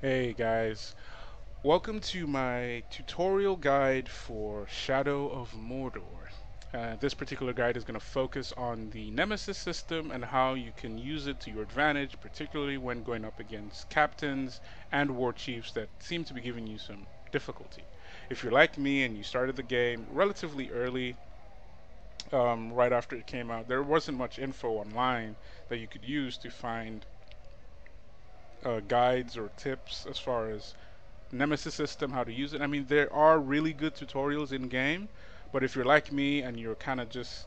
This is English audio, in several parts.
Hey guys, welcome to my tutorial guide for Shadow of Mordor. This particular guide is going to focus on the Nemesis system and how you can use it to your advantage, particularly when going up against captains and warchiefs that seem to be giving you some difficulty. If you're like me and you started the game relatively early, right after it came out, there wasn't much info online that you could use to find guides or tips as far as Nemesis system, how to use it. I mean, there are really good tutorials in game, but if you're like me and you're kind of just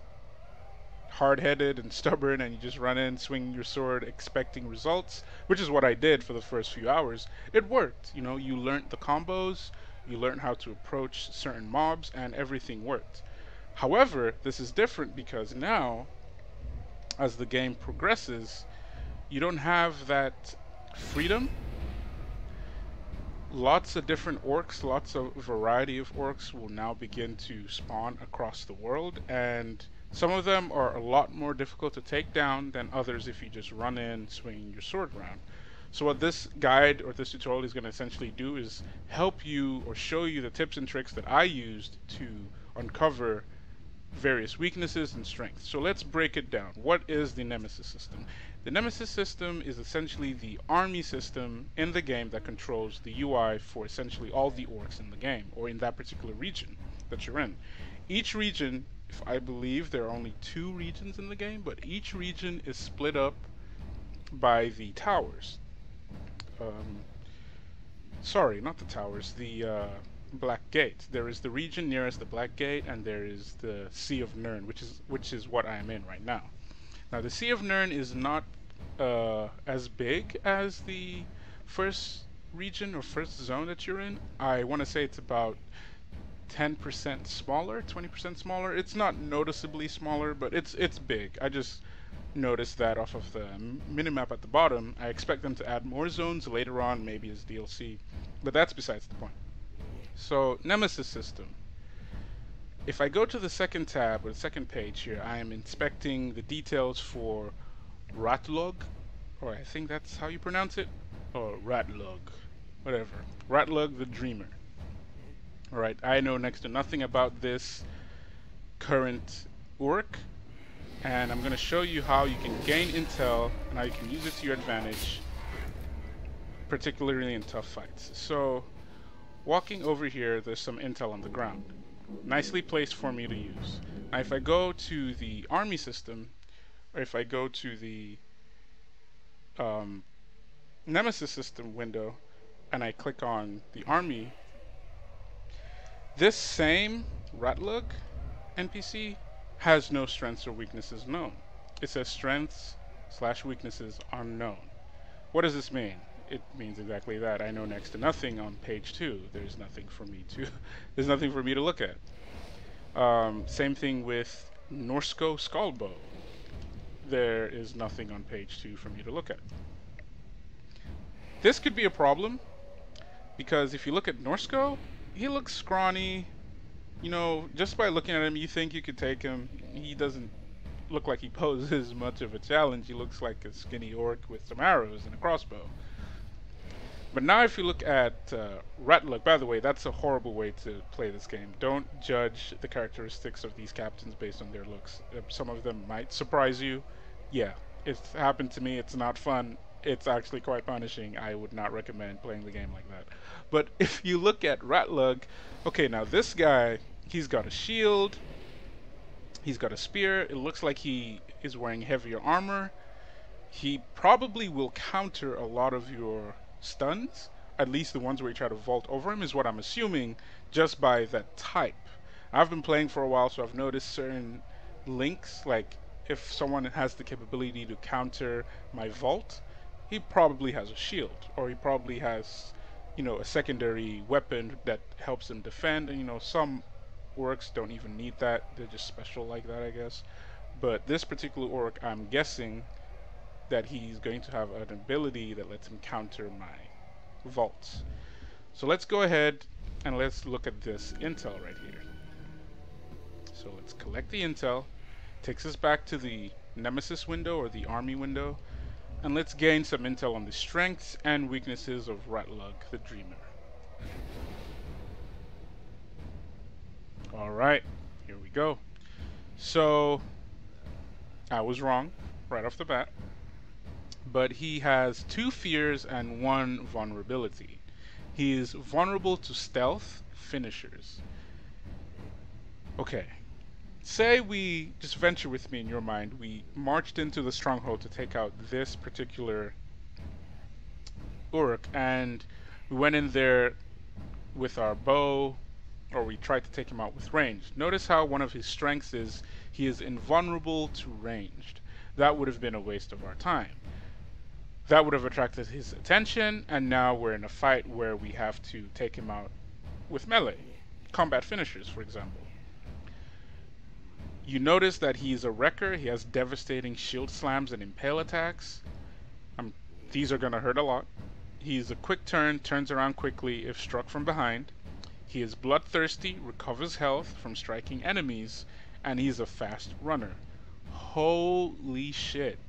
hard-headed and stubborn and you just run in, swing your sword, expecting results, which is what I did for the first few hours, it worked. You know, you learned the combos, you learned how to approach certain mobs, and everything worked. However, this is different because now, as the game progresses, you don't have that freedom. Lots of different orcs, lots of variety of orcs will now begin to spawn across the world, and some of them are a lot more difficult to take down than others if you just run in swinging your sword around. So what this guide or this tutorial is going to essentially do is help you or show you the tips and tricks that I used to uncover various weaknesses and strengths. So let's break it down. What is the Nemesis system? The Nemesis system is essentially the army system in the game that controls the UI for essentially all the orcs in the game, or in that particular region that you're in. Each region, if I believe there are only 2 regions in the game, but each region is split up by the towers. Um, Sorry, not the towers, the Black Gate. There is the region nearest the Black Gate, and there is the Sea of Nirn, which is what I am in right now. Now, the Sea of Nirn is not as big as the first region or first zone that you're in. I want to say it's about 10% smaller, 20% smaller. It's not noticeably smaller, but it's big. I just noticed that off of the minimap at the bottom. I expect them to add more zones later on, maybe as DLC, but that's besides the point. So, Nemesis system. If I go to the second tab or the second page here, I am inspecting the details for Ratlog, or I think that's how you pronounce it, or Ratlog, whatever. Ratlog the Dreamer. Alright, I know next to nothing about this current orc, and I'm going to show you how you can gain intel and how you can use it to your advantage, particularly in tough fights. So, walking over here, there's some intel on the ground. Nicely placed for me to use. Now if I go to the army system, or if I go to the Nemesis system window, and I click on the army, this same Ratlug NPC has no strengths or weaknesses known. It says strengths / weaknesses unknown. What does this mean? It means exactly that. I know next to nothing on page 2. There's nothing for me to look at. Same thing with Norsko Skullbow. There is nothing on page 2 for me to look at. This could be a problem because if you look at Norsko, he looks scrawny. You know, just by looking at him, you think you could take him. He doesn't look like he poses much of a challenge. He looks like a skinny orc with some arrows and a crossbow. But now if you look at Ratlug, by the way, that's a horrible way to play this game. Don't judge the characteristics of these captains based on their looks. Some of them might surprise you. Yeah, it's happened to me. It's not fun. It's actually quite punishing. I would not recommend playing the game like that. But if you look at Ratlug, okay, now this guy, he's got a shield. He's got a spear. It looks like he is wearing heavier armor. He probably will counter a lot of your stuns, at least the ones where you try to vault over him, is what I'm assuming just by that type. I've been playing for a while, so I've noticed certain links, like if someone has the capability to counter my vault, he probably has a shield, or he probably has, you know, a secondary weapon that helps him defend, and you know, some orcs don't even need that, they're just special like that, I guess. But this particular orc, I'm guessing that he's going to have an ability that lets him counter my vaults. So let's go ahead and let's look at this intel right here. So let's collect the intel. Takes us back to the Nemesis window or the army window. And let's gain some intel on the strengths and weaknesses of Ratlug the Dreamer. Alright, here we go. So, I was wrong right off the bat. But he has 2 fears and 1 vulnerability. He is vulnerable to stealth finishers. Okay. Say we, just venture with me in your mind, we marched into the stronghold to take out this particular Uruk, and we went in there with our bow, or we tried to take him out with ranged. Notice how one of his strengths is he is invulnerable to ranged. That would have been a waste of our time. That would have attracted his attention, and now we're in a fight where we have to take him out with melee. Combat finishers, for example. You notice that he's a wrecker. He has devastating shield slams and impale attacks. These are going to hurt a lot. He's a quick turn, turns around quickly if struck from behind. He is bloodthirsty, recovers health from striking enemies, and he's a fast runner. Holy shit.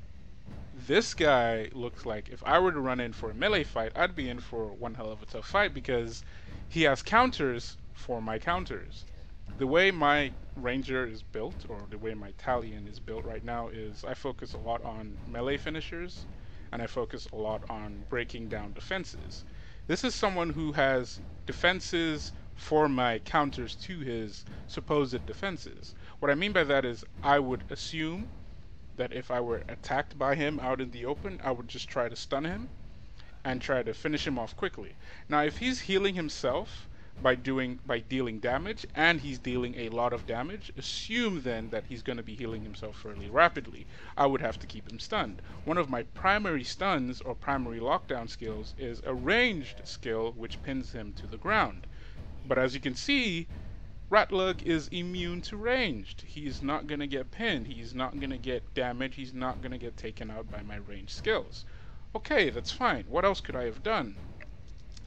This guy looks like if I were to run in for a melee fight, I'd be in for one hell of a tough fight because he has counters for my counters. The way my ranger is built, or the way my Talion is built right now, is I focus a lot on melee finishers, and I focus a lot on breaking down defenses. This is someone who has defenses for my counters to his supposed defenses. What I mean by that is I would assume that if I were attacked by him out in the open, I would just try to stun him and try to finish him off quickly. Now if he's healing himself by dealing damage, and he's dealing a lot of damage, assume then that he's going to be healing himself fairly rapidly. I would have to keep him stunned. One of my primary stuns or primary lockdown skills is a ranged skill which pins him to the ground. But as you can see, Ratlug is immune to ranged. He's not going to get pinned. He's not going to get damaged. He's not going to get taken out by my ranged skills. Okay, that's fine. What else could I have done?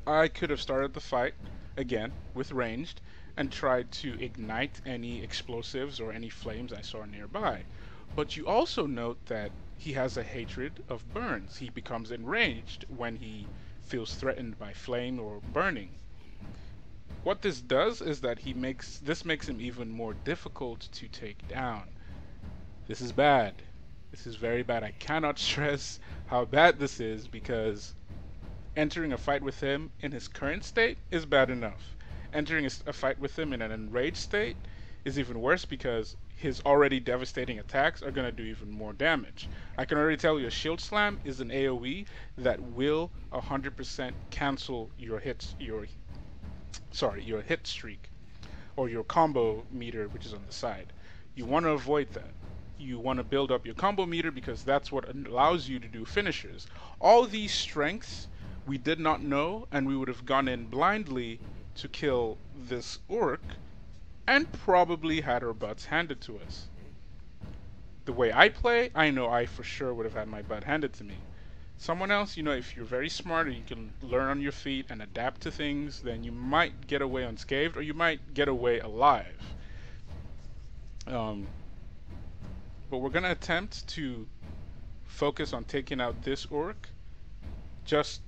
I could have started the fight again with ranged and tried to ignite any explosives or any flames I saw nearby. But you also note that he has a hatred of burns. He becomes enraged when he feels threatened by flame or burning. What this does is that this makes him even more difficult to take down. This is bad. This is very bad. I cannot stress how bad this is, because entering a fight with him in his current state is bad enough. Entering a fight with him in an enraged state is even worse, because his already devastating attacks are going to do even more damage. I can already tell you a shield slam is an AoE that will 100% cancel your hit streak, or your combo meter, which is on the side. You want to avoid that. You want to build up your combo meter, because that's what allows you to do finishers. All these strengths we did not know, and we would have gone in blindly to kill this Uruk and probably had our butts handed to us. The way I play, I know I for sure would have had my butt handed to me. Someone else, you know, if you're very smart and you can learn on your feet and adapt to things, then you might get away unscathed, or you might get away alive. But we're going to attempt to focus on taking out this Uruk. Just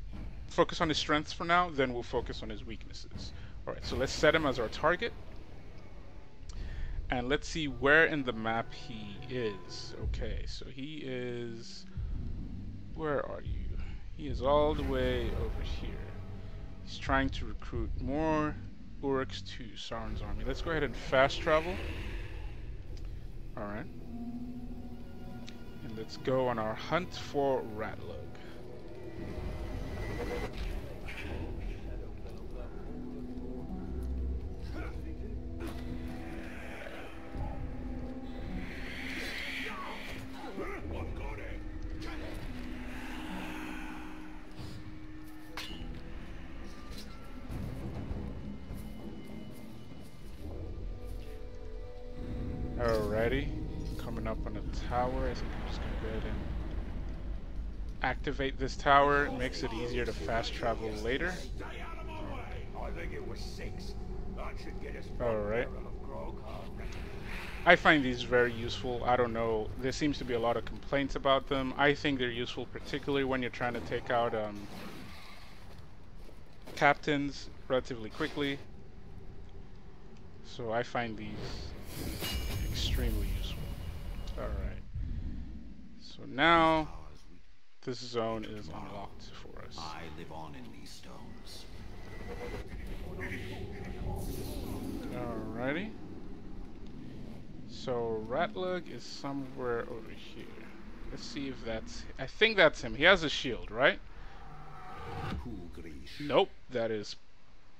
focus on his strengths for now, then we'll focus on his weaknesses. Alright, so let's set him as our target. And let's see where in the map he is. Okay, so he is... Where are you? He is all the way over here. He's trying to recruit more Uruks to Sauron's army. Let's go ahead and fast travel. Alright. And let's go on our hunt for Ratlug. Alrighty, coming up on a tower. I think I'm just gonna go ahead and activate this tower. It makes it easier to fast travel later. Alright. I find these very useful. I don't know, there seems to be a lot of complaints about them. I think they're useful particularly when you're trying to take out captains relatively quickly. So I find these extremely useful. Alright. So now this zone is unlocked for us. I live on in these stones. Alrighty. So Ratlug is somewhere over here. Let's see if that's... I think that's him. He has a shield, right? Nope, that is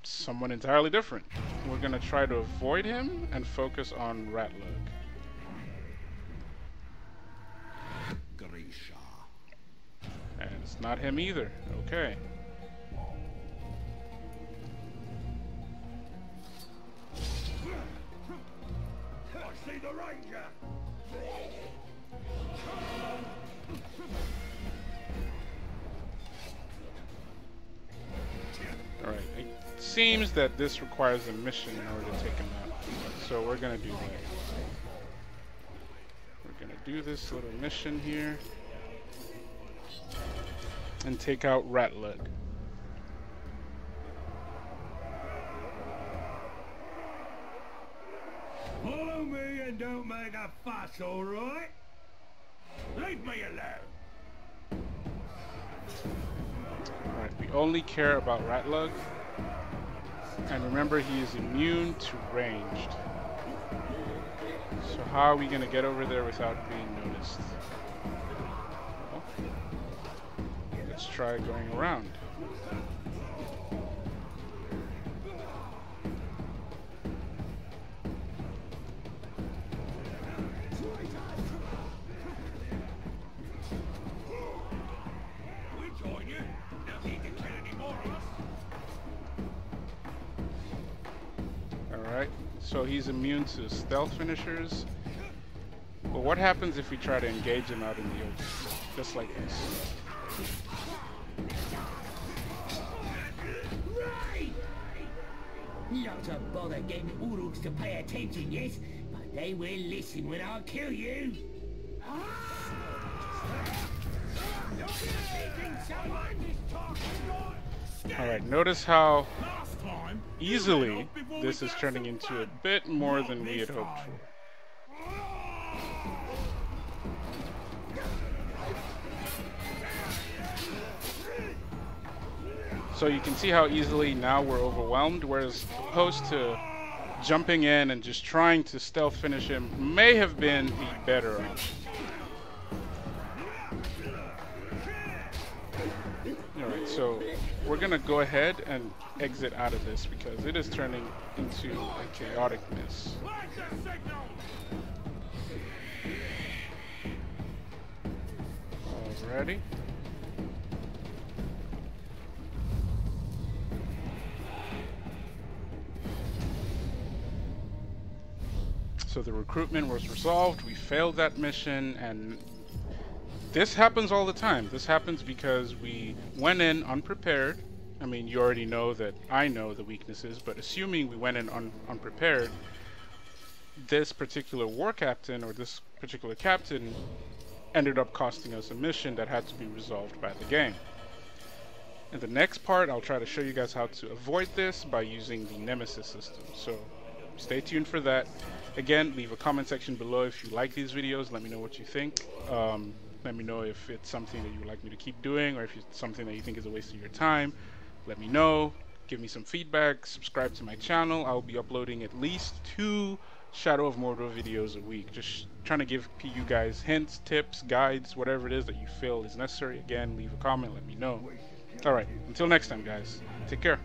someone entirely different. We're gonna try to avoid him and focus on Ratlug. And it's not him either. Okay. I see the ranger. Alright, it seems that this requires a mission in order to take him out. So we're gonna do that. We're gonna do this little mission here and take out Ratlug. Follow me and don't make a fuss, alright? Leave me alone. Alright, we only care about Ratlug. And remember, he is immune to ranged. So how are we going to get over there without being noticed? Well, let's try going around. Alright, so he's immune to stealth finishers. But what happens if we try to engage him out in the open? Just like this. Not to bother getting Uruks to pay attention, yes? But they will listen when I kill you. Alright, notice how easily this is turning into a bit more than we had hoped for. So you can see how easily now we're overwhelmed, whereas opposed to jumping in and just trying to stealth finish him may have been the better option. Alright, so we're gonna go ahead and exit out of this because it is turning into a chaotic mess. Alrighty. So the recruitment was resolved, we failed that mission, and this happens all the time. This happens because we went in unprepared. I mean, you already know that I know the weaknesses, but assuming we went in unprepared, this particular war captain or this particular captain ended up costing us a mission that had to be resolved by the game. In the next part, I'll try to show you guys how to avoid this by using the Nemesis system. So stay tuned for that. Again, leave a comment section below if you like these videos. Let me know what you think. Let me know if it's something that you would like me to keep doing, or if it's something that you think is a waste of your time. Let me know. Give me some feedback. Subscribe to my channel. I'll be uploading at least 2 Shadow of Mordor videos a week. Just trying to give you guys hints, tips, guides, whatever it is that you feel is necessary. Again, leave a comment. Let me know. Alright, until next time, guys. Take care.